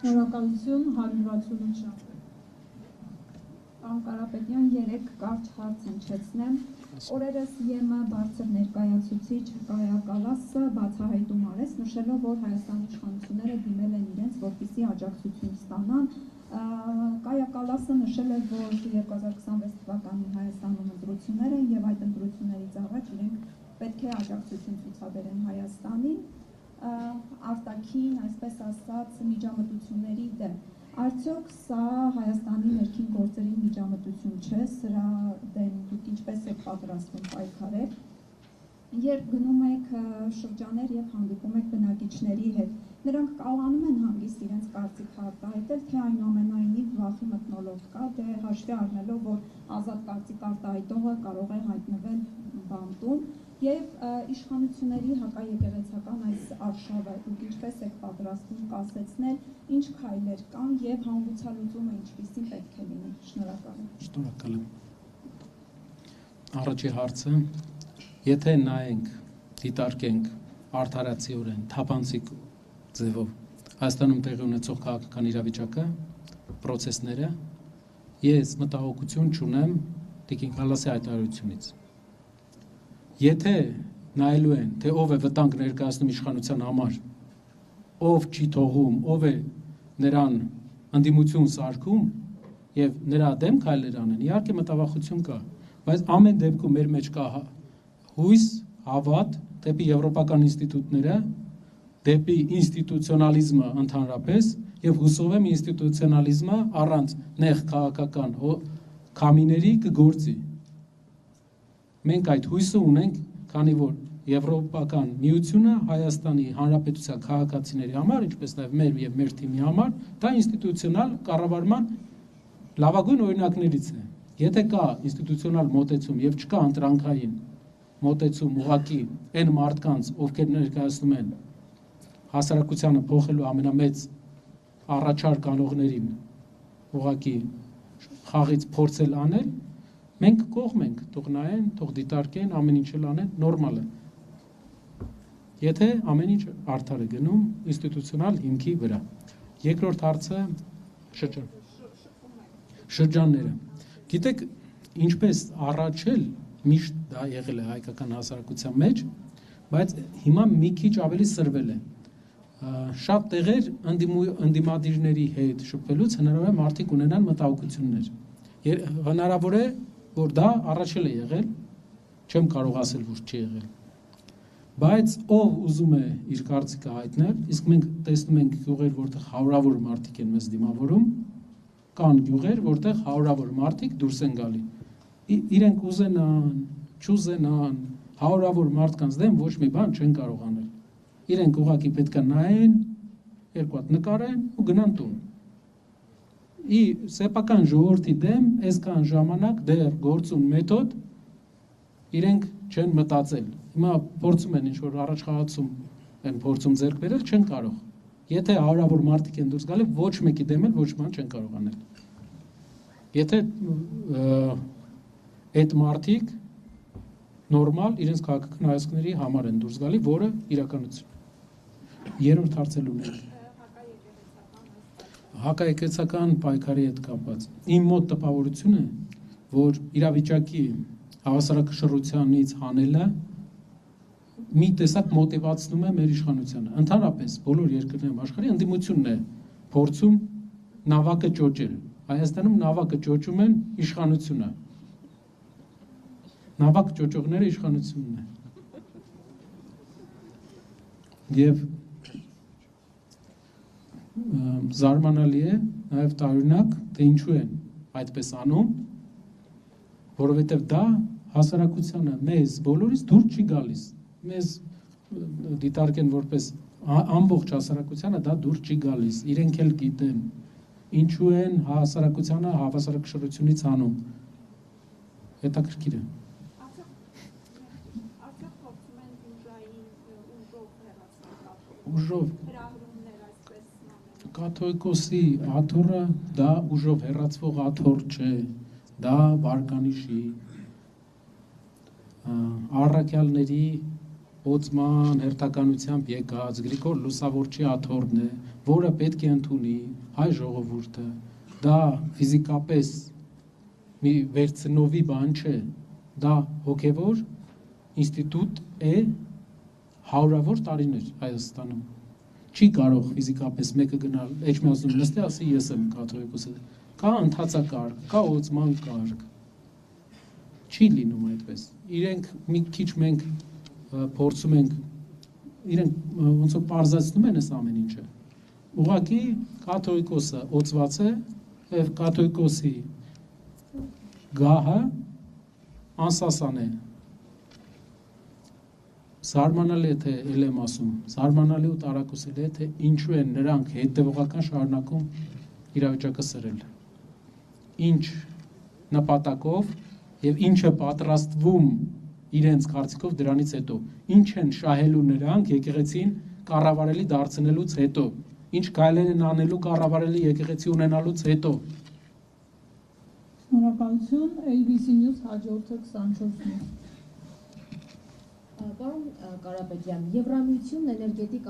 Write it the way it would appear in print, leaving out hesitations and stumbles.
Շնորհակալություն 168 ժամ։ Պարոն Կարապետյան, 3 կարճ հարց հնչեցնեմ։ Օրերս ԵՄ բարձր ներկայացուցիչ Կայա Կալասը բացահայտում արեց, նշելով, որ Հայաստանի իշխանությունները դիմել են իրենց, որպեսզի աջակցություն ստանան։ Կայա Կալասը նշել է, որ 2026 թվականի Հայաստանում ընտրություններ են եւ այդ ընտրություններից առաջ իրենք պետք է աջակցություն ցուցաբերեն Հայաստանին, արտաքին, այսպես ասած, միջամտությունների դեմ։ Արդյոք սա Հայաստանի ներքին գործերի միջամտություն չէ, սրա դեմ դուք ինչպես եք պատրաստվում պայքարել։ Երբ գնում եք շրջաներ եւ հանդիպում եք բնակիչների հետ, նրանք կարողանում են հանգիստ իրենց կարծիքը արտահայտել, թե այնուամենայնիվ վախի մթնոլորտ կա, դե հաշվի առնելով, որ ազատ կարծիք արտահայտողը կարող է հայտնվել բանտում, եւ իշխանությունների հակաեկեղեցական այս արշավը դուք ինչպես եք պատրաստվում կասեցնել, ինչ քայլեր կան եւ հանգուցալուծումը ինչպիսին պետք է լինի։ Շնորհակալ եմ։ Շնորհակալ եմ։ Առաջի հարցը, եթե նայենք, դիտարկենք արդարացիորեն, թափանցիկ ձևով Հայաստանում տեղի ունեցող քաղաքական իրավիճակը, պրոցեսները, ես մտահոգություն չունեմ Տիկին Կալասի հայտարարությունից։ Եթե նայելու են, թե ով է վտանգ ներկայացնում իշխանության համար, ով չի թողում, ով է նրան ընդդիմություն սարքում եւ նրա դեմ քայլեր անեն, իհարկե մտավախություն կա, բայց ամեն դեպքում մեր մեջ կա հույս, հավատ դեպի եվրոպական ինստիտուտները, դեպի ինստիտուցիոնալիզմը ընդհանրապես եւ հուսով եմ ինստիտուցիոնալիզմը առանց նեղ քաղաքական քամիների կգործի։ Մենք այդ հույսը ունենք, քանի որ Եվրոպական միությունը Հայաստանի Հանրապետության քաղաքացիների համար, ինչպես նաև մեր եւ մեր թիմի համար, դա ինստիտուցիոնալ կառավարման լավագույն օրինակներից է։ Եթե կա ինստիտուցիոնալ մոտեցում եւ չկա ընտրանքային մոտեցում ուղղակի այն մարդկանց, ովքեր ներկայացնում են հասարակությանը փոխելու ամենամեծ առաջարկ անողներին ուղղակի խաղից փորձել անել, մենք կողմ ենք, թող նայեն, թող դիտարկեն, ամեն ինչ անեն, նորմալ է։ Եթե ամեն ինչ արդար է գնում ինստիտուցիոնալ հիմքի վրա։ Երկրորդ հարցը շրջանները։ Գիտեք, ինչպես առաջ էլ միշտ դա եղել է հայկական հասարակության մեջ, բայց հիմա մի քիչ ավելի սրվել է։ Շատ տեղեր ընդդիմադիրների հետ շփվելուց հնարավոր է մարդիկ ունենան մտահոգություններ։ Հնարավոր է, որ դա առաջ էլ է եղել, չեմ կարող ասել, որ չի եղել։ Բայց ով ուզում է իր կարծիքը հայտնել, իսկ մենք տեսնում ենք գյուղեր, որտեղ հարյուրավոր մարդիկ են մեզ դիմավորում, կան գյուղեր, որտեղ հարյուրավոր մարդիկ դուրս են գալի։ Իրենք ուզենան, չուզենան, հարյուրավոր մարդկանց դեմ ոչ մի բան չեն կարող անել։ Իրենք ուղղակի պետք է նայեն, երկու հատ նկարեն ու գնան տուն։ Սեփական ժողովրդի դեմ այսքան ժամանակ դեռ գործուն մեթոդ իրենք չեն մտածել։ Հիմա փորձում են ինչ-որ առաջխաղացում են փորձում ձեռք բերել, չեն կարող։ Եթե հարյուրավոր մարդիկ են դուրս գալի, ոչ մեկի դեմ էլ ոչ բան չեն կարող անել։ Եթե այդ մարդիկ նորմալ իրենց քաղաքական հայացքների համար են դուրս գալի, որը իրականություն։ Երրորդ հարցը ունենք։ Հակաեկեղեցական պայքարի հետ կապված։ Իմ մոտ տպավորություն է, որ իրավիճակի հավասարակշռությանից հանելը մի տեսակ մոտիվացնում է մեր իշխանությանը։ Ընդհանրապես բոլոր երկրներում աշխարհի ընդդիմությունն է փորձում նավակը ճոճել։ Հայաստանում նավակը ճոճում են իշխանությունը։ Նավակ ճոճողները իշխանությունն է։ Եվ զարմանալի է նաև տարօրինակ, թե ինչու են այդպես անում, որովհետև դա հասարակությանը մեզ բոլորից դուր չի գալիս։ Մեզ դիտարկեն որպես ամբողջ հասարակությանը դա դուր չի գալիս։ Իրենք էլ գիտեն ինչու են հասարակությանը հավասարակշռությունից անում։ Հետաքրքիր է։ Ուժով կաթողիկոսի աթոռը դա ուժով հեռացվող աթոռ չէ, դա վարկանիշի առաքյալների օծման հերթականությամբ եկած Գրիգոր Լուսավորչի աթոռն է, որը պետք է ընդունի հայ ժողովուրդը, դա ֆիզիկապես մի վերցնովի բան չէ, դա հոգևոր ինստիտուտ է հարյուրավոր տարիներ Հայաստանում։ Չի կարող ֆիզիկապես մեկը գնալ Էջմիածնում նստի, ասի ես եմ կաթողիկոսը, կա ընթացակարգ, կա օծման կարգ, չի լինում այդպես։ Իրենք մի քիչ մենք փորձում ենք, իրենք ոնց որ պարզացնում են այս ամեն ինչը։ Ուղղակի կաթողիկոսը օծված է եւ կաթողիկոսի գահը անսասան է։ Զարմանալի է, թե ել եմ ասում, զարմանալի ու տարակուսելի է, թե ինչու են նրանք հետևողական շարունակում իրավիճակը սրել։ Ինչ նպատակով եւ ինչը պատրաստվում իրենց կարծիքով դրանից հետո, ինչ են շահելու նրանք եկեղեցին կառավարելի դարձնելուց հետո, ինչ գայլեր են անելու կառավարելի եկեղեցի ունենալուց հետո։ Շնորհակալություն, ABC News հաջորդը 24-ն։ Պարոն Կարապետյան, Եվրամիությունն էներգետիկ